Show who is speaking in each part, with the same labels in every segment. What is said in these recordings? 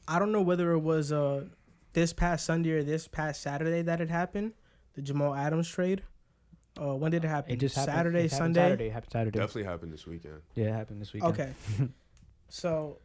Speaker 1: I don't know whether it was this past Sunday or this past Saturday that it happened. The Jamal Adams trade. When did it happen?
Speaker 2: It just happened.
Speaker 1: Saturday,
Speaker 2: It happened
Speaker 1: Sunday.
Speaker 2: Saturday. It happened Saturday.
Speaker 3: Definitely happened this weekend.
Speaker 2: Yeah, it happened this weekend.
Speaker 1: Okay. So,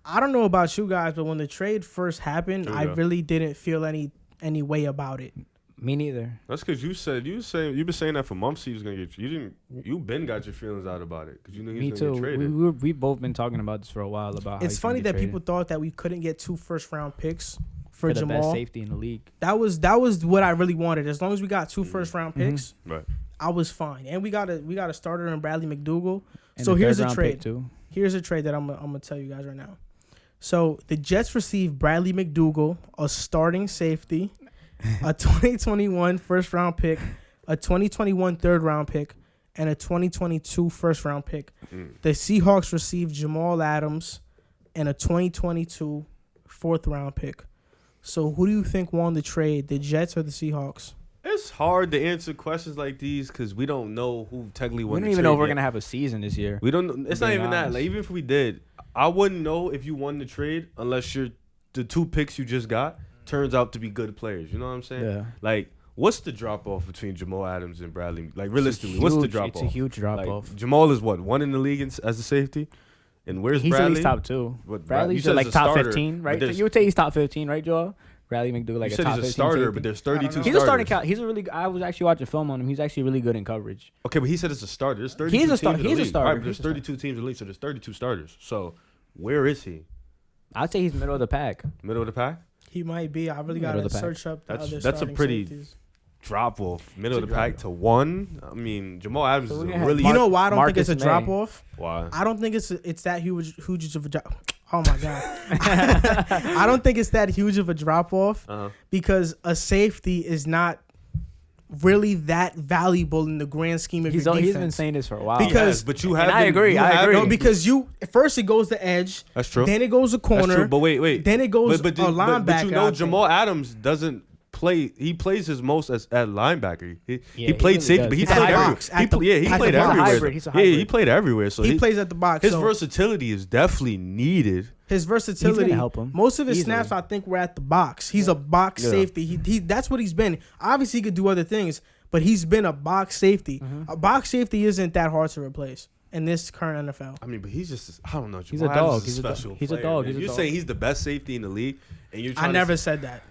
Speaker 1: I don't know about you guys, but when the trade first happened, I really didn't feel any way about it.
Speaker 2: Me neither.
Speaker 3: That's because you've been saying that for months. He was gonna get you been got your feelings out about it because you knew he was gonna get traded.
Speaker 2: We've both been talking about this for a while about.
Speaker 1: It's funny that people thought that we couldn't get 2 first-round picks for
Speaker 2: the
Speaker 1: Jamal.
Speaker 2: best safety in the league.
Speaker 1: That was what I really wanted. As long as we got 2 first-round picks,
Speaker 3: right,
Speaker 1: I was fine. And we got a starter in Bradley McDougall.
Speaker 2: And
Speaker 1: So here's a
Speaker 2: third-round
Speaker 1: trade.
Speaker 2: pick too.
Speaker 1: Here's a trade that I'm gonna tell you guys right now. So the Jets received Bradley McDougall, a starting safety, a 2021 first-round pick, a 2021 third-round pick, and a 2022 first-round pick. The Seahawks received Jamal Adams and a 2022 fourth-round pick. So who do you think won the trade, the Jets or the Seahawks?
Speaker 3: It's hard to answer questions like these because we don't know who technically won.
Speaker 2: We don't even know if we're gonna have a season this year.
Speaker 3: We don't. It's not even
Speaker 2: honest.
Speaker 3: that. Like even if we did, I wouldn't know if you won the trade unless the 2 picks you just got turns out to be good players. You know what I'm saying?
Speaker 2: Yeah.
Speaker 3: Like, what's the drop off between Jamal Adams and Bradley? Like realistically, what's the drop off?
Speaker 2: It's a huge drop off.
Speaker 3: Jamal is what, 1 in the league as a safety, and where's
Speaker 2: He's
Speaker 3: Bradley?
Speaker 2: at least top 2.
Speaker 3: But
Speaker 2: Bradley's
Speaker 3: you said
Speaker 2: like
Speaker 3: he's a
Speaker 2: top
Speaker 3: starter,
Speaker 2: 15, right?
Speaker 3: but
Speaker 2: You would say he's top 15, right, Joel? Bradley McDougall like
Speaker 3: you
Speaker 2: a
Speaker 3: said
Speaker 2: top
Speaker 3: he's
Speaker 2: 15
Speaker 3: a starter,
Speaker 2: safety.
Speaker 3: but there's 32
Speaker 2: He's a starting
Speaker 3: starters.
Speaker 2: He's a really. I was actually watching film on him. He's actually really good in coverage.
Speaker 3: Okay, but he said it's a starter. There's 32
Speaker 2: He's a
Speaker 3: teams
Speaker 2: star-
Speaker 3: in the
Speaker 2: he's a
Speaker 3: league.
Speaker 2: starter.
Speaker 3: Right, but there's
Speaker 2: He's a
Speaker 3: 32 teams in the league, so there's 32 starters. So where is he?
Speaker 2: I'd say he's middle of the pack.
Speaker 3: Middle of the pack?
Speaker 1: He might be. I really
Speaker 2: Middle
Speaker 1: got
Speaker 2: of
Speaker 1: to
Speaker 2: the pack.
Speaker 1: search up the other
Speaker 3: That's a
Speaker 1: starting
Speaker 3: pretty
Speaker 1: safeties.
Speaker 3: drop off. Middle of
Speaker 1: It's
Speaker 3: the
Speaker 1: a
Speaker 3: pack to 1. I mean, Jamal Adams
Speaker 2: So
Speaker 3: is
Speaker 2: we're
Speaker 3: a
Speaker 2: gonna have
Speaker 3: really.
Speaker 1: You know why I don't
Speaker 2: Marcus
Speaker 1: think it's a
Speaker 2: May.
Speaker 1: drop off?
Speaker 3: Why?
Speaker 1: I don't think it's that huge of a drop. Oh my god! I don't think it's that huge of a drop off because a safety is not really that valuable in the grand scheme of your defense.
Speaker 2: He's been saying this for a while.
Speaker 1: Because-
Speaker 3: Yes, but you have.
Speaker 2: And I agree. I agree.
Speaker 1: No, because first it goes to edge.
Speaker 3: That's true.
Speaker 1: Then it goes to corner.
Speaker 3: That's true. But wait.
Speaker 1: Then it goes
Speaker 3: but
Speaker 1: a linebacker.
Speaker 3: But you know,
Speaker 1: I think.
Speaker 3: Jamal Adams doesn't play. He plays his most at linebacker. He
Speaker 2: he
Speaker 3: played
Speaker 2: really
Speaker 3: safety,
Speaker 2: does.
Speaker 3: but he
Speaker 2: He's a
Speaker 3: played
Speaker 2: hybrid.
Speaker 1: Box,
Speaker 3: everywhere.
Speaker 1: at the-
Speaker 3: He
Speaker 1: at
Speaker 3: played
Speaker 1: the box.
Speaker 3: everywhere.
Speaker 2: He's a
Speaker 3: Yeah, he
Speaker 2: hybrid.
Speaker 3: played everywhere. So
Speaker 1: He plays at the box.
Speaker 3: his
Speaker 1: so
Speaker 3: versatility is definitely needed.
Speaker 1: his
Speaker 2: He's
Speaker 1: versatility.
Speaker 2: gonna help him.
Speaker 1: Most of his
Speaker 2: Easily.
Speaker 1: snaps, I think, were at the box. He's a box
Speaker 3: Yeah.
Speaker 1: safety. He that's what he's been. Obviously, he could do other things, but he's been a box safety. A box safety isn't that hard to replace in this current NFL.
Speaker 3: I mean, but he's just, I don't know.
Speaker 2: He's
Speaker 3: Jamal
Speaker 2: a dog.
Speaker 3: Adams is
Speaker 2: He's a dog.
Speaker 3: special
Speaker 2: He's a
Speaker 3: player,
Speaker 2: dog.
Speaker 3: man.
Speaker 2: He's a
Speaker 3: You're
Speaker 2: dog.
Speaker 3: saying he's the best safety in the league, and you're trying
Speaker 1: I never
Speaker 3: to
Speaker 1: said that.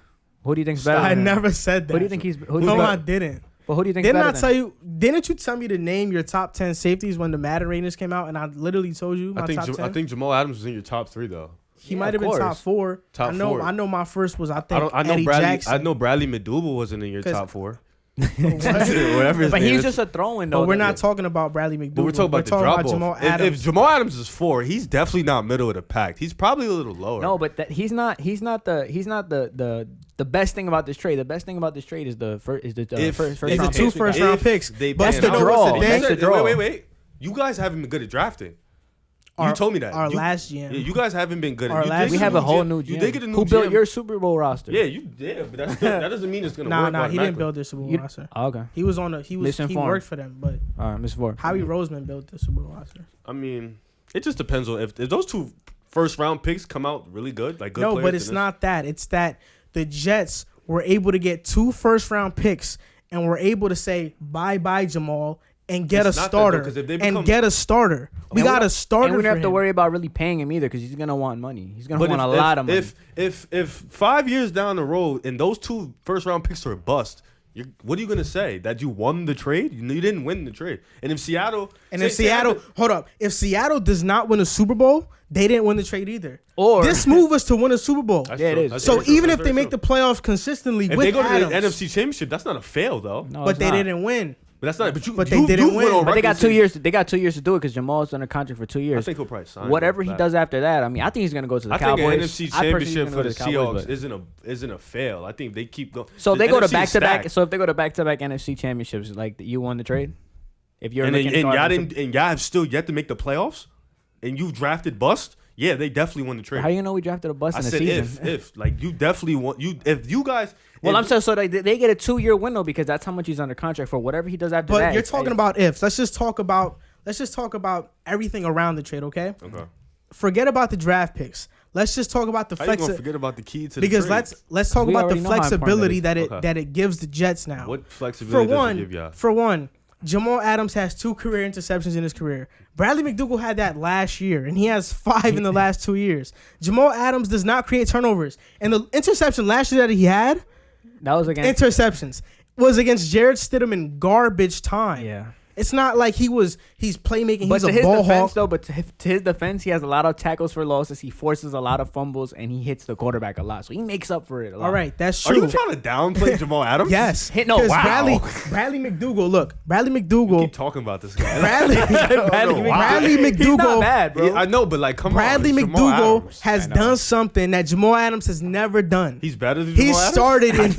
Speaker 2: Who do you think's better?
Speaker 1: I
Speaker 2: than him?
Speaker 1: never said that.
Speaker 2: Who do you think he's? Who do you
Speaker 1: No,
Speaker 2: think,
Speaker 1: I didn't.
Speaker 2: but who do you think?
Speaker 1: Didn't
Speaker 2: better
Speaker 1: I
Speaker 2: than?
Speaker 1: tell you? Didn't you tell me to name your top 10 safeties when the Madden ratings came out? And I literally told you my top 10.
Speaker 3: I think Jamal Adams was in your top 3 though.
Speaker 1: He
Speaker 2: Yeah,
Speaker 1: might have
Speaker 2: of
Speaker 1: been top
Speaker 2: course.
Speaker 1: 4.
Speaker 3: Top
Speaker 1: I know.
Speaker 3: 4.
Speaker 1: I know. My first was I
Speaker 3: I
Speaker 1: think
Speaker 3: know
Speaker 1: Eddie
Speaker 3: Bradley.
Speaker 1: Jackson.
Speaker 3: I know Bradley McDougall wasn't in your
Speaker 2: Cause-
Speaker 3: top 4.
Speaker 1: What?
Speaker 3: Whatever his
Speaker 2: But
Speaker 3: name
Speaker 2: he's
Speaker 3: is.
Speaker 2: just a throw-in though.
Speaker 1: But we're
Speaker 2: though.
Speaker 1: not talking about Bradley McDougall.
Speaker 3: But we're talking about the drop
Speaker 1: Jamal
Speaker 3: off.
Speaker 1: Adams.
Speaker 3: If Jamal Adams is 4, he's definitely not middle of the pack. He's probably a little lower.
Speaker 2: No, but he's not the best thing about this trade. The best thing about this trade is the first
Speaker 1: It's
Speaker 2: first
Speaker 1: the
Speaker 2: round
Speaker 1: two
Speaker 2: picks we got.
Speaker 1: first-round picks.
Speaker 3: They
Speaker 1: But
Speaker 3: pan
Speaker 1: the
Speaker 3: out.
Speaker 1: draw.
Speaker 3: You
Speaker 2: That's
Speaker 3: said-
Speaker 2: the draw.
Speaker 3: Wait. You guys haven't been good at drafting. You told me that.
Speaker 1: Our
Speaker 3: You-
Speaker 1: last GM.
Speaker 3: Yeah, you guys haven't been good.
Speaker 1: Our
Speaker 3: At
Speaker 1: last-
Speaker 3: you
Speaker 2: We
Speaker 3: did
Speaker 2: have
Speaker 3: get
Speaker 2: a whole
Speaker 3: GM.
Speaker 2: new
Speaker 3: You
Speaker 2: GM.
Speaker 3: did get a new
Speaker 2: Who built
Speaker 3: GM.
Speaker 2: your Super Bowl roster?
Speaker 3: Yeah, you did, but that doesn't mean it's gonna
Speaker 1: Nah,
Speaker 3: work.
Speaker 1: he didn't
Speaker 3: automatically.
Speaker 1: build the Super Bowl
Speaker 2: You-
Speaker 1: roster.
Speaker 2: Oh, okay.
Speaker 1: He was on he
Speaker 2: Misinformed.
Speaker 1: worked for them, but
Speaker 2: All right, Miss Ford.
Speaker 1: Howie Roseman built the Super Bowl roster.
Speaker 3: I mean, it just depends on if those 2 first round picks come out really good, like good
Speaker 1: No,
Speaker 3: players.
Speaker 1: but it's not that. It's that the Jets were able to get 2 first-round picks and were able to say bye-bye Jamal and get
Speaker 3: It's
Speaker 1: a
Speaker 3: not that, though,
Speaker 1: starter
Speaker 3: 'cause if they
Speaker 1: and
Speaker 3: become-
Speaker 1: get a starter. We
Speaker 2: And
Speaker 1: got a starter.
Speaker 2: And we
Speaker 1: for
Speaker 2: don't have to
Speaker 1: him.
Speaker 2: worry about really paying him either because he's gonna want money. He's gonna
Speaker 3: But
Speaker 2: want
Speaker 3: if,
Speaker 2: a lot of money.
Speaker 3: If 5 years down the road and those 2 first round picks are a bust, what are you gonna say? That you won the trade? You didn't win the trade. And if Seattle
Speaker 1: Hold up. If Seattle does not win a Super Bowl, they didn't win the trade either.
Speaker 2: Or-
Speaker 1: this move was to win a Super Bowl.
Speaker 3: That's
Speaker 2: Yeah, it
Speaker 3: true.
Speaker 2: is.
Speaker 3: That's
Speaker 1: So
Speaker 3: very true.
Speaker 1: even
Speaker 3: That's
Speaker 1: if they
Speaker 3: very
Speaker 1: make the
Speaker 3: true.
Speaker 1: playoffs consistently
Speaker 3: if
Speaker 1: with
Speaker 3: they go to
Speaker 1: Adams,
Speaker 3: the NFC Championship, that's not a fail though.
Speaker 2: No,
Speaker 1: but
Speaker 2: it's
Speaker 1: they
Speaker 2: not.
Speaker 1: didn't win.
Speaker 3: But that's not.
Speaker 1: But they didn't
Speaker 3: you've
Speaker 1: win.
Speaker 3: went on
Speaker 2: But they got
Speaker 3: record
Speaker 2: 2
Speaker 3: saying-
Speaker 2: years. They got 2 years to do it because Jamal's under contract for 2
Speaker 3: I
Speaker 2: years.
Speaker 3: think he'll probably sign.
Speaker 2: Whatever he
Speaker 3: back.
Speaker 2: does after that, I mean, I think he's gonna go to the
Speaker 3: I think
Speaker 2: Cowboys.
Speaker 3: an NFC
Speaker 2: I personally
Speaker 3: Championship
Speaker 2: think he's
Speaker 3: for
Speaker 2: gonna
Speaker 3: the
Speaker 2: go to Cowboys,
Speaker 3: Seahawks isn't a fail. I think if they keep going.
Speaker 2: So if they go to
Speaker 3: NFC is
Speaker 2: back-to-back.
Speaker 3: stacked.
Speaker 2: So if they go to back-to-back NFC championships, like you won the trade. If you're
Speaker 3: and
Speaker 2: looking
Speaker 3: y'all
Speaker 2: to
Speaker 3: didn't, and y'all have still yet to make the playoffs, and you've drafted bust. Yeah, they definitely won the trade.
Speaker 2: how you know we drafted a bus
Speaker 3: I
Speaker 2: in the
Speaker 3: said
Speaker 2: season?
Speaker 3: if like you definitely want you if you guys.
Speaker 2: Well,
Speaker 3: if-
Speaker 2: I'm saying so they get a 2-year window because that's how much he's under contract for. Whatever he does after
Speaker 1: But
Speaker 2: that.
Speaker 1: you're
Speaker 2: it's-
Speaker 1: talking about ifs. Let's just talk about everything around the trade, okay?
Speaker 3: Okay.
Speaker 1: Forget about the draft picks. let's just talk about the
Speaker 3: How you gonna forget about the key to the
Speaker 1: because
Speaker 3: trades?
Speaker 1: let's talk
Speaker 2: We
Speaker 1: about the
Speaker 2: already know how important
Speaker 1: flexibility
Speaker 2: that
Speaker 1: that it gives the Jets now.
Speaker 3: What flexibility does it give y'all?
Speaker 1: For one, Jamal Adams has 2 career interceptions in his career. Bradley McDougald had that last year, and he has 5 in the last 2 years. Jamal Adams does not create turnovers, and the interception last year that he had,
Speaker 2: That was against
Speaker 1: interceptions, was against Jared Stidham in garbage time.
Speaker 2: Yeah.
Speaker 1: It's not like he's playmaking.
Speaker 2: But
Speaker 1: He's
Speaker 2: to
Speaker 1: a
Speaker 2: his
Speaker 1: ball
Speaker 2: defense,
Speaker 1: hawk.
Speaker 2: though, to his defense, he has a lot of tackles for losses. He forces a lot of fumbles, and he hits the quarterback a lot. So he makes up for it a lot.
Speaker 1: All right, that's
Speaker 3: Are
Speaker 1: true.
Speaker 3: you trying to downplay Jamal Adams?
Speaker 1: Yes.
Speaker 2: No,
Speaker 1: 'Cause
Speaker 2: wow.
Speaker 1: Bradley McDougall. Look, Bradley
Speaker 3: You
Speaker 1: McDougall.
Speaker 3: keep talking about this guy.
Speaker 1: Bradley
Speaker 2: He's
Speaker 1: McDougall.
Speaker 2: not bad, bro.
Speaker 3: Yeah, I know, but like, come
Speaker 1: Bradley
Speaker 3: on. it's Jamal
Speaker 1: McDougall
Speaker 3: Adams.
Speaker 1: has
Speaker 2: I know.
Speaker 1: done something that Jamal Adams has never done.
Speaker 3: He's better than
Speaker 1: He
Speaker 3: Jamal Adams?
Speaker 1: started in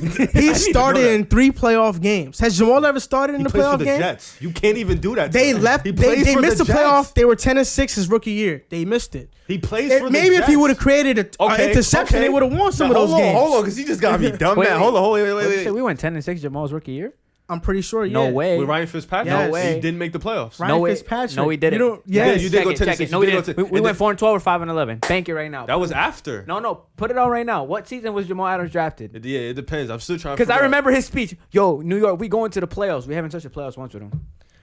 Speaker 3: that.
Speaker 1: in 3 playoff games. Has Jamal ever started in
Speaker 3: He
Speaker 1: the
Speaker 3: plays for
Speaker 1: playoff
Speaker 3: the
Speaker 1: game?
Speaker 3: Jets. You can't even do that.
Speaker 1: They
Speaker 3: to him.
Speaker 1: left.
Speaker 3: He
Speaker 1: They
Speaker 3: plays for
Speaker 1: missed the
Speaker 3: Jets.
Speaker 1: playoff. They were 10-6 his rookie year. They missed it.
Speaker 3: He plays for the
Speaker 1: Maybe if he
Speaker 3: Jets.
Speaker 1: would have created an interception, they would have won some of those games.
Speaker 3: Hold on, because he just got me dumb.
Speaker 2: Wait,
Speaker 3: man.
Speaker 2: wait.
Speaker 3: Hold on,
Speaker 2: What'd you say?
Speaker 3: wait.
Speaker 2: We went 10-6 Jamal's rookie year.
Speaker 1: I'm pretty sure. Yeah.
Speaker 2: No way.
Speaker 3: With Ryan Fitzpatrick?
Speaker 1: Yes.
Speaker 2: No way.
Speaker 3: He didn't make the playoffs.
Speaker 1: Ryan
Speaker 2: No way.
Speaker 1: Fitzpatrick.
Speaker 2: No, he didn't.
Speaker 1: You don't.
Speaker 3: Yeah,
Speaker 1: Yes.
Speaker 3: you did go
Speaker 2: Check it.
Speaker 3: 10-6.
Speaker 2: No,
Speaker 3: You
Speaker 2: we
Speaker 3: did
Speaker 2: didn't.
Speaker 3: go
Speaker 2: We went
Speaker 3: 10.
Speaker 2: 4-12 or 5-11. Bank it right now.
Speaker 3: That was after.
Speaker 2: No. Put it on right now. What season was Jamal Adams drafted?
Speaker 3: Yeah, it depends. I'm still trying to
Speaker 2: Because I
Speaker 3: figure out.
Speaker 2: remember his speech. Yo, New York, we going to the playoffs. We haven't touched the playoffs once with him.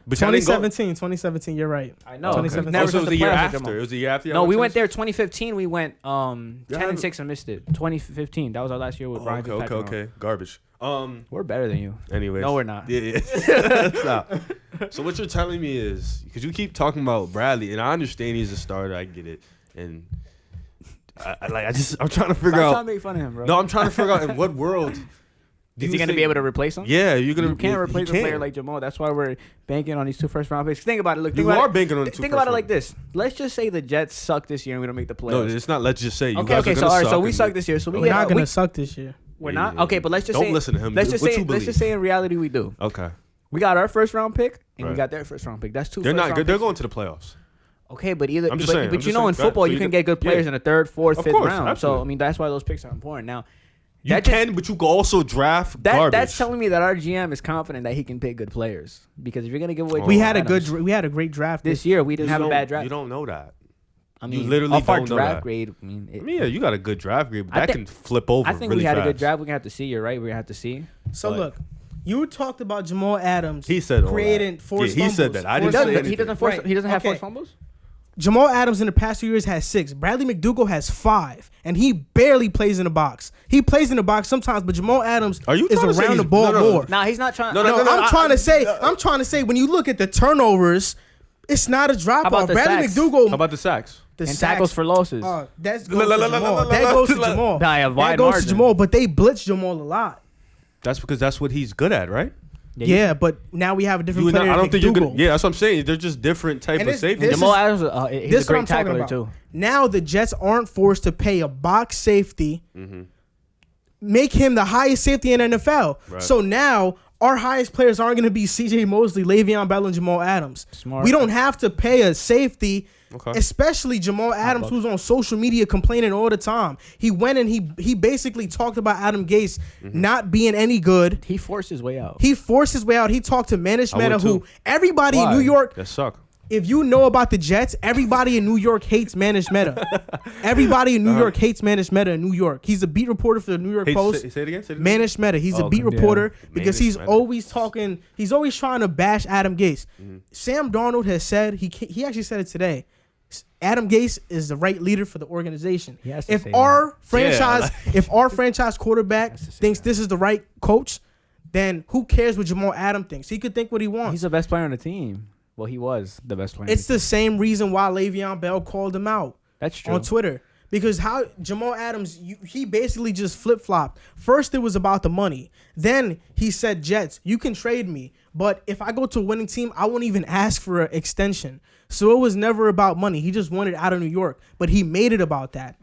Speaker 3: But y'all didn't go-
Speaker 1: 2017. You're right.
Speaker 2: I know.
Speaker 1: 2017.
Speaker 2: Never
Speaker 3: Oh, so it was
Speaker 2: touched
Speaker 3: the year
Speaker 2: playoffs with
Speaker 3: after.
Speaker 2: Jamal.
Speaker 3: It was the year after.
Speaker 2: No, we went
Speaker 3: 10-6?
Speaker 2: there 2015. We went 10-6 and missed it. 2015. That was our last year with Brian
Speaker 3: Okay,
Speaker 2: Fitzpatrick.
Speaker 3: okay. Garbage.
Speaker 2: We're better than you.
Speaker 3: Anyways.
Speaker 2: No, we're not.
Speaker 3: Yeah. Stop. So what you're telling me is, because you keep talking about Bradley, and I understand he's a starter. I get it. And I'm trying to figure
Speaker 2: Stop trying to
Speaker 3: out.
Speaker 2: make fun of him, bro.
Speaker 3: No, I'm trying to figure out in what world.
Speaker 2: Is he going to be able to replace him?
Speaker 3: Yeah, you're gonna.
Speaker 2: You can't replace a
Speaker 3: can't.
Speaker 2: player like Jamal. That's why we're banking on these 2 first-round picks. Think about it. Look,
Speaker 3: You
Speaker 2: think about
Speaker 3: are
Speaker 2: it.
Speaker 3: banking on the 2
Speaker 2: Think about it
Speaker 3: first
Speaker 2: like this. Let's just say the Jets suck this year and we don't make the
Speaker 3: No,
Speaker 2: playoffs.
Speaker 3: it's not. Let's just say you
Speaker 2: Okay,
Speaker 3: guys are
Speaker 2: so
Speaker 3: gonna
Speaker 2: all right,
Speaker 3: suck
Speaker 2: so we
Speaker 3: and-
Speaker 2: suck this year. So we
Speaker 1: We're
Speaker 2: get
Speaker 1: not gonna
Speaker 2: we-
Speaker 1: suck this year.
Speaker 2: We're
Speaker 3: Yeah,
Speaker 2: not.
Speaker 3: yeah,
Speaker 2: Okay, but let's just
Speaker 3: Don't
Speaker 2: say
Speaker 3: listen to him.
Speaker 2: Let's
Speaker 3: Do
Speaker 2: just
Speaker 3: what
Speaker 2: say
Speaker 3: you
Speaker 2: let's just
Speaker 3: believe.
Speaker 2: say in reality we do.
Speaker 3: Okay.
Speaker 2: We got our first-round pick and we
Speaker 3: Right.
Speaker 2: got their first-round pick. That's 2
Speaker 3: They're not
Speaker 2: first-round
Speaker 3: good. They're
Speaker 2: picks.
Speaker 3: going to the playoffs.
Speaker 2: Okay, but either
Speaker 3: I'm just
Speaker 2: but,
Speaker 3: saying,
Speaker 2: but
Speaker 3: I'm
Speaker 2: you
Speaker 3: just
Speaker 2: know
Speaker 3: saying.
Speaker 2: in football
Speaker 3: So
Speaker 2: you
Speaker 3: you
Speaker 2: can
Speaker 3: can-
Speaker 2: get good players
Speaker 3: yeah.
Speaker 2: in the 3rd, 4th,
Speaker 3: Of
Speaker 2: 5th
Speaker 3: course,
Speaker 2: round. So
Speaker 3: absolutely.
Speaker 2: I mean that's why those picks are important. Now
Speaker 3: You
Speaker 2: that just-
Speaker 3: can, but you can also draft garbage.
Speaker 2: that's telling me that our GM is confident that he can pick good players. Because if you're gonna give away,
Speaker 1: We
Speaker 2: Jamal
Speaker 1: had a
Speaker 2: Adams
Speaker 1: we had a great draft
Speaker 2: this year. We didn't
Speaker 3: You
Speaker 2: have a
Speaker 3: don't-
Speaker 2: bad draft.
Speaker 3: You don't know that.
Speaker 2: I
Speaker 3: you
Speaker 2: mean,
Speaker 3: literally
Speaker 2: off our
Speaker 3: don't know
Speaker 2: draft
Speaker 3: that.
Speaker 2: grade. I mean,
Speaker 3: I mean, yeah, you got a good draft grade, but
Speaker 2: I
Speaker 3: that
Speaker 2: think-
Speaker 3: can flip over.
Speaker 2: I think
Speaker 3: really
Speaker 2: we had a good
Speaker 3: fast.
Speaker 2: draft. We're gonna have to see. You're right. We're gonna have to see.
Speaker 1: So
Speaker 3: But-
Speaker 1: look, you talked about Jamal Adams.
Speaker 3: He said all
Speaker 1: creating
Speaker 3: that.
Speaker 1: forced
Speaker 3: Yeah, he said
Speaker 1: fumbles.
Speaker 3: that. I
Speaker 2: He
Speaker 3: didn't
Speaker 1: Forced
Speaker 3: say
Speaker 2: doesn't.
Speaker 3: anything.
Speaker 2: He doesn't force.
Speaker 1: Right.
Speaker 2: He doesn't have
Speaker 1: Okay.
Speaker 2: forced fumbles.
Speaker 1: Jamal Adams in the past 2 years has 6. Bradley McDougall has 5, and he barely plays in the box. He plays in the box sometimes, but Jamal Adams
Speaker 3: Are you
Speaker 1: is
Speaker 3: trying to say
Speaker 1: around the
Speaker 3: he's-
Speaker 1: ball
Speaker 3: no, no.
Speaker 1: more.
Speaker 2: Nah, he's not trying.
Speaker 3: No,
Speaker 1: No,
Speaker 3: no,
Speaker 1: I'm trying to say when you look at the turnovers, it's not a drop
Speaker 2: How about
Speaker 1: off.
Speaker 2: the
Speaker 1: Bradley
Speaker 2: sacks?
Speaker 1: McDougall,
Speaker 3: How about the sacks?
Speaker 1: the
Speaker 2: and
Speaker 1: sacks,
Speaker 2: tackles for losses.
Speaker 1: that goes
Speaker 3: La, la,
Speaker 1: to
Speaker 3: la, la,
Speaker 1: Jamal.
Speaker 3: la, la,
Speaker 1: That
Speaker 3: la,
Speaker 1: goes to
Speaker 3: la, la.
Speaker 1: Jamal.
Speaker 2: Nah, yeah,
Speaker 1: That
Speaker 2: wide
Speaker 1: goes to
Speaker 2: margin.
Speaker 1: Jamal, but they blitz Jamal a lot.
Speaker 3: That's because that's what he's good at, right?
Speaker 1: Yeah, but now we have a different
Speaker 3: You and
Speaker 1: player.
Speaker 3: I don't think you're
Speaker 1: McDougall.
Speaker 3: gonna. Yeah, that's what I'm saying. They're just different type
Speaker 1: And
Speaker 3: of
Speaker 1: this-
Speaker 3: safety.
Speaker 1: this
Speaker 2: Jamal
Speaker 1: is-
Speaker 2: Adams, he's
Speaker 1: This
Speaker 2: a
Speaker 1: is what
Speaker 2: great
Speaker 1: I'm talking
Speaker 2: tackler
Speaker 1: about.
Speaker 2: too.
Speaker 1: Now the Jets aren't forced to pay a box safety,
Speaker 3: Mm-hmm.
Speaker 1: make him the highest safety in NFL.
Speaker 3: Right.
Speaker 1: So now our highest players aren't going to be C.J. Mosley, Le'Veon Bell, and Jamal Adams.
Speaker 2: Smart.
Speaker 1: We don't have to pay a safety,
Speaker 3: Okay.
Speaker 1: especially Jamal Adams, who's on social media complaining all the time. He went and he basically talked about Adam Gase
Speaker 3: Mm-hmm.
Speaker 1: not being any good.
Speaker 2: He forced his way out.
Speaker 1: He forced his way out. He talked to management,
Speaker 3: I would
Speaker 1: who
Speaker 3: too.
Speaker 1: everybody
Speaker 2: Why?
Speaker 1: in New York.
Speaker 3: That suck.
Speaker 1: If you know about the Jets, everybody in New York hates Manish Mehta. Everybody in New York hates Manish Mehta in New York. He's a beat reporter for the New York
Speaker 3: Hey,
Speaker 1: Post.
Speaker 3: say it again. Say it again.
Speaker 1: Manish Mehta. He's a
Speaker 3: Oh,
Speaker 1: beat
Speaker 3: okay.
Speaker 1: reporter
Speaker 3: Yeah.
Speaker 1: because
Speaker 3: Manish
Speaker 1: he's
Speaker 3: Mehta.
Speaker 1: always talking. He's always trying to bash Adam Gase. Sam Darnold has said he actually said it today. Adam Gase is the right leader for the organization.
Speaker 2: He has to
Speaker 1: If
Speaker 2: say
Speaker 1: our
Speaker 2: that.
Speaker 1: franchise, if our franchise quarterback
Speaker 2: Has to say
Speaker 1: thinks
Speaker 2: that.
Speaker 1: this is the right coach, then who cares what Jamal Adams thinks? He could think what he wants.
Speaker 2: He's the best player on the team. Well, he was the best player.
Speaker 1: It's the same reason why Le'Veon Bell called him out
Speaker 2: That's true.
Speaker 1: on Twitter. Because how Jamal Adams, he basically just flip-flopped. First, it was about the money. Then he said, Jets, you can trade me. But if I go to a winning team, I won't even ask for an extension. So it was never about money. He just wanted out of New York. But he made it about that.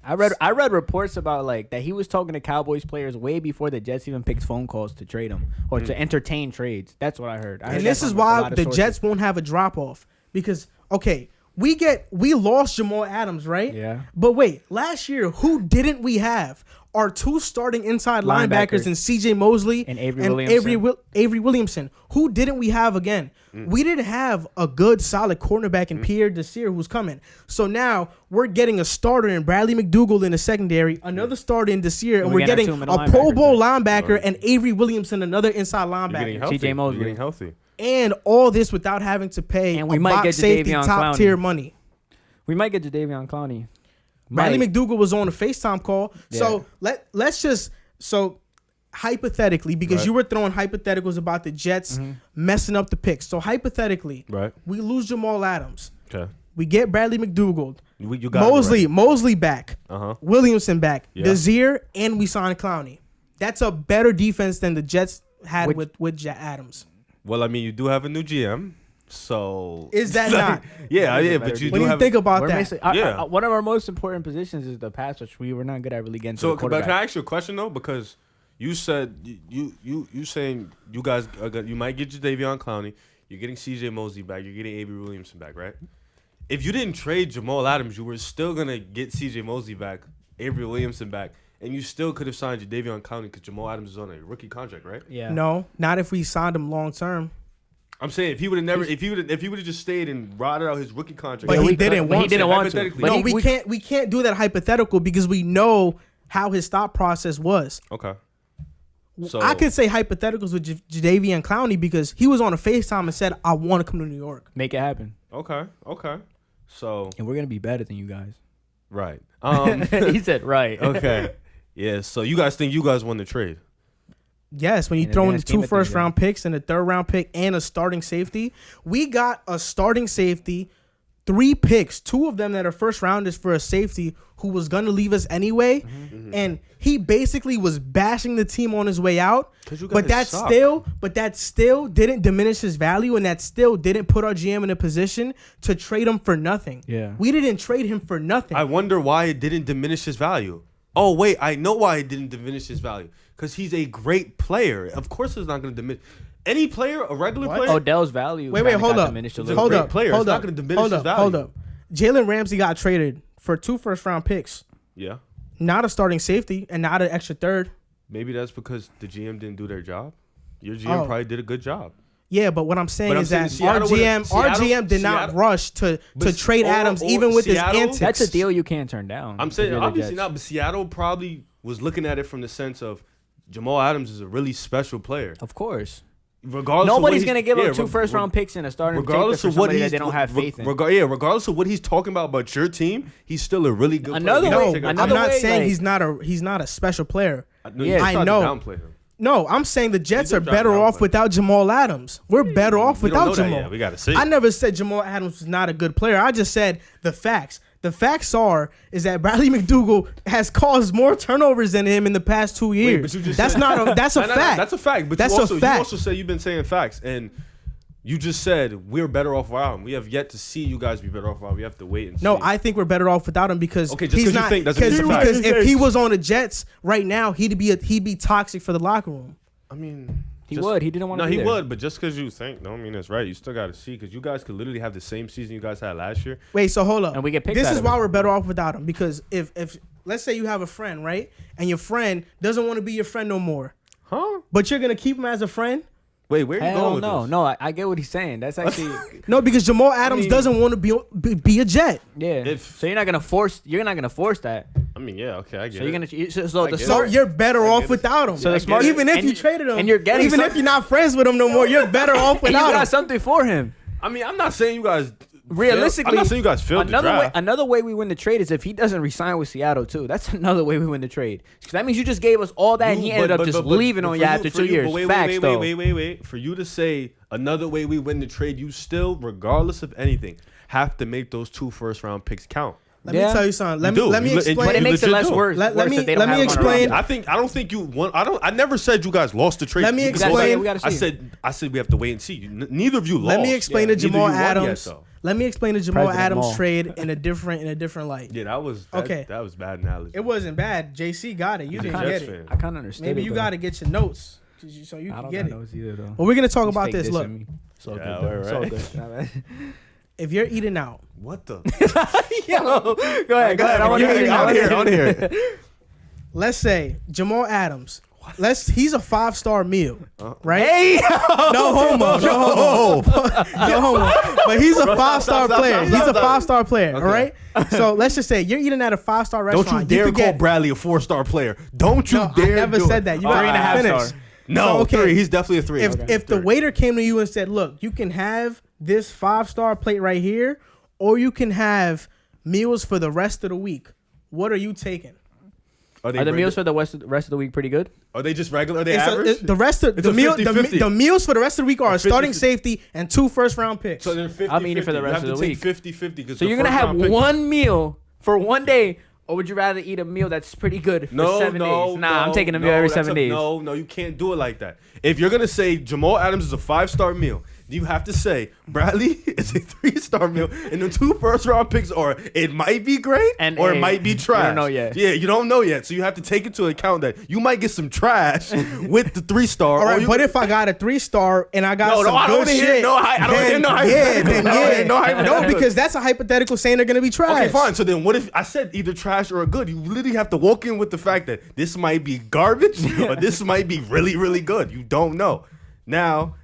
Speaker 2: I read reports about like that he was talking to Cowboys players way before the Jets even picked phone calls to trade him or to entertain trades. That's what I heard. I heard
Speaker 1: And
Speaker 2: that
Speaker 1: this is
Speaker 2: from a
Speaker 1: why
Speaker 2: lot of
Speaker 1: the
Speaker 2: sources.
Speaker 1: Jets won't have a drop-off. Because, okay, we lost Jamal Adams, right?
Speaker 2: Yeah.
Speaker 1: But wait, last year, who didn't we have? Our 2 starting inside linebackers in C.J. Mosley
Speaker 2: and Avery
Speaker 1: Williamson. Who didn't we have again? We didn't have a good, solid cornerback in Pierre Desir who's coming. So now we're getting a starter in Bradley McDougall in the secondary, another starter in Desir, and we're getting a Pro Bowl linebacker and Avery Williamson, another inside linebacker.
Speaker 2: C.J. Mosley.
Speaker 3: You're getting healthy.
Speaker 1: And all this without having to pay
Speaker 2: and we might get
Speaker 1: safety
Speaker 2: Jadeveon
Speaker 1: top
Speaker 2: Clowney.
Speaker 1: tier money.
Speaker 2: We might get Jadeveon Clowney.
Speaker 1: Bradley McDougall was on a FaceTime call.
Speaker 2: Yeah.
Speaker 1: So let's just hypothetically, because you were throwing hypotheticals about the Jets messing up the picks. So hypothetically, we lose Jamal Adams.
Speaker 3: Okay.
Speaker 1: We get Bradley McDougall.
Speaker 3: You got
Speaker 1: Mosley back. Williamson back.
Speaker 3: Yeah.
Speaker 1: Desir, and we signed Clowney. That's a better defense than the Jets had with Adams.
Speaker 3: Well, I mean, you do have a new GM. So
Speaker 1: is that not?
Speaker 3: Yeah, but you
Speaker 1: when
Speaker 3: do
Speaker 1: you
Speaker 3: have
Speaker 1: think about that,
Speaker 2: one of our most important positions is the pass rush. We were not good at really getting to the
Speaker 3: but
Speaker 2: quarterback.
Speaker 3: can I ask you a question though? Because you said you saying you guys you might get Jadeveon Clowney, you're getting C.J. Mosley back, you're getting Avery Williamson back, right? If you didn't trade Jamal Adams, you were still gonna get C.J. Mosley back, Avery Williamson back, and you still could have signed Jadeveon Clowney because Jamal Adams is on a rookie contract, right?
Speaker 2: Yeah.
Speaker 1: No, not if we signed him long term.
Speaker 3: I'm saying if he would have just stayed and rotted out his rookie contract,
Speaker 1: but he didn't want
Speaker 3: to.
Speaker 1: No, we can't do that hypothetical because we know how his thought process was.
Speaker 3: Okay. So
Speaker 1: I could say hypotheticals with Jadeveon Clowney because he was on a FaceTime and said, "I want to come to New York,
Speaker 2: make it happen."
Speaker 3: Okay. So
Speaker 2: and we're gonna be better than you guys.
Speaker 3: Right.
Speaker 2: He said right.
Speaker 3: Okay. Yeah. So you guys think you guys won the trade?
Speaker 1: Yes, when you throw in the 2 first-round picks and a third-round pick and a starting safety, we got a starting safety, 3 picks, 2 of them that are first-rounders for a safety who was going to leave us anyway, and he basically was bashing the team on his way out. But that still didn't diminish his value, and that still didn't put our GM in a position to trade him for nothing.
Speaker 2: Yeah,
Speaker 1: we didn't trade him for nothing.
Speaker 3: I wonder why it didn't diminish his value. Oh wait, I know why it didn't diminish his value. Because he's a great player. Of course, it's not going to diminish any player. A regular player.
Speaker 2: Odell's value.
Speaker 1: Wait, hold up.
Speaker 3: Hold up. Player. It's not going to diminish his value.
Speaker 1: Hold up. Jalen Ramsey got traded for 2 first-round picks.
Speaker 3: Yeah.
Speaker 1: Not a starting safety and not an extra third.
Speaker 3: Maybe that's because the GM didn't do their job. Your GM probably did a good job.
Speaker 1: Yeah, but what I'm saying is that our GM did not rush to trade Adams, even with his antics.
Speaker 2: That's a deal you can't turn down.
Speaker 3: I'm saying obviously not, but Seattle probably was looking at it from the sense of Jamal Adams is a really special player.
Speaker 2: Of course.
Speaker 3: Regardless,
Speaker 2: nobody's gonna give up 2 first-round picks in a starting
Speaker 3: regardless of what
Speaker 2: that they don't have faith in.
Speaker 3: Regardless of what he's talking about your team, he's still a really good
Speaker 1: player. I'm not saying he's not a special player. I know. No, I'm saying the Jets are better off without Jamal Adams. We're better off without Jamal.
Speaker 3: We gotta see.
Speaker 1: I never said Jamal Adams was not a good player. I just said the facts. The facts is that Bradley McDougall has caused more turnovers than him in the past 2 years. That's a fact.
Speaker 3: That's a fact. But you also say you've been saying facts, and you just said we're better off without him. We have yet to see you guys be better off without him. We have to wait and see.
Speaker 1: No, I think we're better off without him because
Speaker 3: he's not.
Speaker 1: Because if he was on the Jets right now, he'd be toxic for the locker room.
Speaker 3: I mean.
Speaker 2: He would. He didn't want to be there.
Speaker 3: No, he would. But just because you think, don't mean that's right. You still got to see because you guys could literally have the same season you guys had last year.
Speaker 1: Wait, so hold up.
Speaker 2: And we get picked.
Speaker 1: This is why we're better off without him because if let's say you have a friend, right, and your friend doesn't want to be your friend no more, but you're gonna keep him as a friend.
Speaker 3: Wait, where are you going with this?
Speaker 2: No, I get what he's saying. That's actually
Speaker 1: no, because Jamal Adams doesn't want to be a Jet.
Speaker 2: Yeah. So you're not gonna force that.
Speaker 3: I mean, yeah, okay, I get
Speaker 2: it.
Speaker 1: So you're better off without him.
Speaker 2: So the smart,
Speaker 1: even if you traded him,
Speaker 2: and you're getting
Speaker 1: even if you're not friends with him no more, you're better off without him.
Speaker 2: You got something for him.
Speaker 3: I mean, I'm not saying you guys.
Speaker 2: Realistically,
Speaker 3: I'm not saying you guys failed the draft.
Speaker 2: Another way we win the trade is if he doesn't resign with Seattle too. That's another way we win the trade. Because that means you just gave us all that and he ended up just leaving on you after 2 years.
Speaker 3: Wait. For you to say another way we win the trade, you still, regardless of anything, have to make those 2 first-round picks count.
Speaker 1: Let me tell you something. Let me explain.
Speaker 2: But it makes it less worse.
Speaker 1: Let me explain.
Speaker 3: I don't think you want. I never said you guys lost the trade.
Speaker 1: Let me explain.
Speaker 3: I said we have to wait and see. Neither of you lost.
Speaker 1: Let me explain to Jamal Adams. Let me explain the Jamal Adams trade in a different light.
Speaker 3: Yeah, that was okay. That was bad analogy.
Speaker 1: It wasn't bad. JC got it. You didn't get it.
Speaker 2: I kind of understand.
Speaker 1: Maybe you got to get your notes so you can get it.
Speaker 2: Notes either, though.
Speaker 1: But we're gonna talk about this. Look,
Speaker 2: so good.
Speaker 1: if you're eating out,
Speaker 3: What the?
Speaker 2: Yo, go ahead. I want to hear it.
Speaker 3: I want to hear it.
Speaker 1: let's say Jamal Adams. He's a 5-star meal, right?
Speaker 2: Hey,
Speaker 1: No homo. No homo. But he's a 5-star player. He's a 5-star player, all right? So let's just say you're eating at a 5-star restaurant.
Speaker 3: Don't you dare call Bradley a 4-star player. Don't you dare.
Speaker 1: I never said that. You got
Speaker 2: 3.5
Speaker 1: to finish.
Speaker 2: star.
Speaker 3: No,
Speaker 1: So,
Speaker 3: 3. He's definitely a 3.
Speaker 1: If the waiter came to you and said, "Look, you can have this 5-star plate right here, or you can have meals for the rest of the week," what are you taking?
Speaker 2: Are the meals for the rest of the week pretty good?
Speaker 3: Are they just regular? Are they average?
Speaker 1: The rest of
Speaker 3: It's a 50-50.
Speaker 1: the meals for the rest of the week are a starting
Speaker 3: 50-50.
Speaker 1: safety and 2 first-round picks.
Speaker 3: So then 50,
Speaker 2: I'm eating for the rest of the week.
Speaker 3: 50-50.
Speaker 2: So you're gonna have one meal for one day, or would you rather eat a meal that's pretty good for 7 days? Nah, I'm taking a meal every 7 days.
Speaker 3: No, you can't do it like that. If you're gonna say Jamal Adams is a 5-star meal, you have to say Bradley is a 3-star meal, and the 2 first-round picks are it might be great or it might be trash.
Speaker 2: You don't know yet.
Speaker 3: Yeah, you don't know yet, so you have to take into account that you might get some trash with the 3-star.
Speaker 1: All right, but if I got a 3-star and I got some good shit, no, because that's a hypothetical saying they're gonna be trash.
Speaker 3: Okay, fine. So then what if I said either trash or good? You literally have to walk in with the fact that this might be garbage or this might be really, really good. You don't know. Now,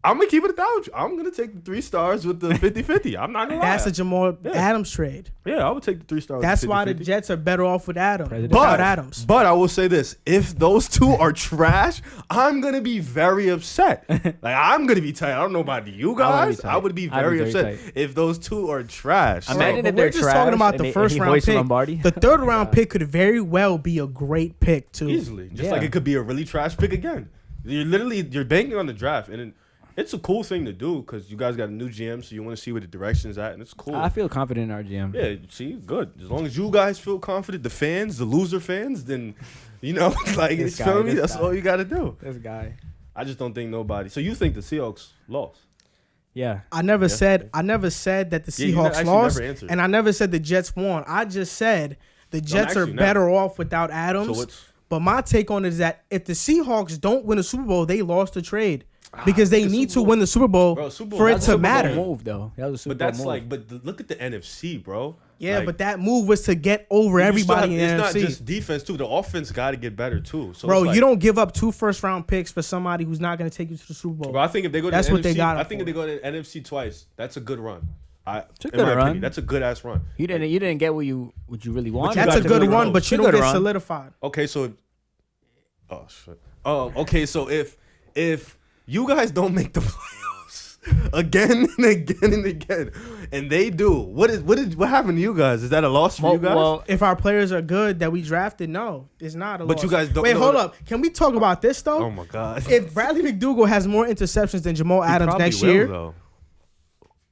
Speaker 3: I'm going to keep it 1,000. I'm going to take the 3 stars with the 50-50. I'm not going to lie.
Speaker 1: That's a Jamal Adams trade.
Speaker 3: Yeah, I would take the 3 stars.
Speaker 1: That's
Speaker 3: with
Speaker 1: why the
Speaker 3: 50-50.
Speaker 1: Jets are better off with without Adams.
Speaker 3: But I will say this. If those 2 are trash, I'm going to be very upset. Like, I'm going to be tight. I don't know about you guys. I would be very upset if those 2 are trash.
Speaker 2: Imagine if
Speaker 1: We're
Speaker 2: they're
Speaker 1: just
Speaker 2: trash
Speaker 1: talking about
Speaker 2: and
Speaker 1: the
Speaker 2: he
Speaker 1: first round
Speaker 2: hoists
Speaker 1: pick.
Speaker 2: Lombardi.
Speaker 1: The third round pick could very well be a great pick too.
Speaker 3: Easily. Just
Speaker 2: Yeah.
Speaker 3: like it could be a really trash pick again. You're banking on the draft. And it's a cool thing to do because you guys got a new GM, so you want to see where the direction is at, and it's cool.
Speaker 2: I feel confident in our GM.
Speaker 3: Yeah, see, good. As long as you guys feel confident, the fans, the loser fans, then, like,
Speaker 2: This
Speaker 3: you feel
Speaker 2: guy,
Speaker 3: me? That's all you got to do.
Speaker 2: This guy.
Speaker 3: I just don't think nobody. So you think the Seahawks lost?
Speaker 2: Yeah.
Speaker 1: I never said that the
Speaker 3: Yeah, you
Speaker 1: Seahawks
Speaker 3: actually
Speaker 1: lost,
Speaker 3: never answered.
Speaker 1: and I never said the Jets won. I just said the Jets are
Speaker 3: actually,
Speaker 1: better off without Adams.
Speaker 3: So what's
Speaker 1: But my take on it is that if the Seahawks don't win a Super Bowl, they lost the trade because they need to win the Super Bowl
Speaker 3: Bro, Super Bowl-
Speaker 1: for it
Speaker 3: that's
Speaker 1: to
Speaker 3: a Super Bowl
Speaker 1: matter.
Speaker 2: Move though. That was a Super Bowl move.
Speaker 3: look at the NFC, bro.
Speaker 1: Yeah,
Speaker 3: Like,
Speaker 1: but that move was to get over everybody in the
Speaker 3: It's not
Speaker 1: NFC.
Speaker 3: just defense too. The offense got to get better too. So
Speaker 1: Bro,
Speaker 3: it's like,
Speaker 1: you don't give up 2 first-round picks for somebody who's not going to take you to the Super Bowl.
Speaker 3: Bro, I think if they go to
Speaker 1: That's
Speaker 3: the
Speaker 1: what
Speaker 3: NFC,
Speaker 1: they got
Speaker 3: I
Speaker 1: him
Speaker 3: think if
Speaker 1: for.
Speaker 3: they go to the NFC twice, that's a good run.
Speaker 2: a
Speaker 3: In
Speaker 2: good
Speaker 3: my
Speaker 2: run.
Speaker 3: opinion, that's a good ass run.
Speaker 2: You didn't get what you really wanted.
Speaker 1: That's
Speaker 3: got
Speaker 1: a
Speaker 3: to
Speaker 1: good
Speaker 3: really
Speaker 1: run,
Speaker 3: close.
Speaker 1: but you
Speaker 2: It's a
Speaker 1: don't
Speaker 2: good
Speaker 1: get
Speaker 2: run.
Speaker 1: solidified.
Speaker 3: Okay, so oh shit. Oh, okay, so if you guys don't make the playoffs again and again and again, and they do, what happened to you guys? Is that a loss for you guys?
Speaker 2: Well,
Speaker 1: If our players are good that we drafted, no, it's not a
Speaker 3: But
Speaker 1: loss.
Speaker 3: you guys don't
Speaker 1: Wait,
Speaker 3: know
Speaker 1: hold
Speaker 3: that-
Speaker 1: up. Can we talk about this though?
Speaker 3: Oh my god.
Speaker 1: If Bradley McDougal has more interceptions than Jamal
Speaker 3: He
Speaker 1: Adams
Speaker 3: probably
Speaker 1: next
Speaker 3: will,
Speaker 1: year,
Speaker 3: though.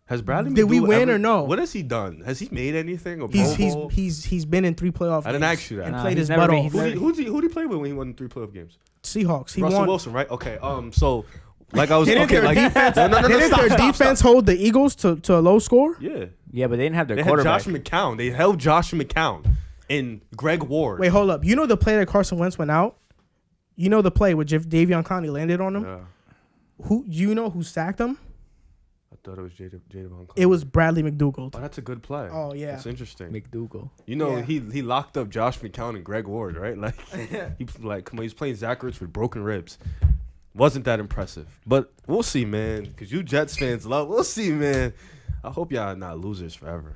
Speaker 3: Has Bradley
Speaker 1: Did we
Speaker 3: McDougal
Speaker 1: win
Speaker 3: ever-
Speaker 1: or no?
Speaker 3: What has he done? Has he made anything? Or
Speaker 1: he's been in 3 playoff games.
Speaker 3: I didn't ask you that.
Speaker 1: And
Speaker 2: Nah,
Speaker 1: played
Speaker 2: he's
Speaker 1: his
Speaker 2: never
Speaker 1: butt
Speaker 2: been-
Speaker 1: off.
Speaker 2: he's
Speaker 3: Who'd he play with when he won 3 playoff games?
Speaker 1: Seahawks. He
Speaker 3: Russell
Speaker 1: won.
Speaker 3: Wilson, right? Okay. So like I was
Speaker 1: Didn't
Speaker 3: okay.
Speaker 1: their
Speaker 3: Like
Speaker 1: defense,
Speaker 3: no,
Speaker 1: didn't
Speaker 3: stop,
Speaker 1: their
Speaker 3: stop,
Speaker 1: defense
Speaker 3: stop.
Speaker 1: hold the Eagles to a low score?
Speaker 3: Yeah.
Speaker 2: yeah, but they didn't have their
Speaker 3: They had
Speaker 2: quarterback.
Speaker 3: Josh McCown. They held Josh McCown and Greg Ward.
Speaker 1: Wait, hold up. You know the play that Carson Wentz went out? You know the play where Davion Clowney landed on him?
Speaker 3: Yeah.
Speaker 1: Do you know who sacked him?
Speaker 3: I thought it was Jada Von Clowney.
Speaker 1: It was Bradley McDougal.
Speaker 3: Oh, that's a good play.
Speaker 1: Oh, yeah.
Speaker 3: That's interesting.
Speaker 2: McDougal.
Speaker 3: You know,
Speaker 1: Yeah.
Speaker 3: he locked up Josh McCown and Greg Ward, right? Like come on, he's playing Zach Ertz with broken ribs. Wasn't that impressive. But we'll see, man. Because you Jets fans we'll see, man. I hope y'all are not losers forever.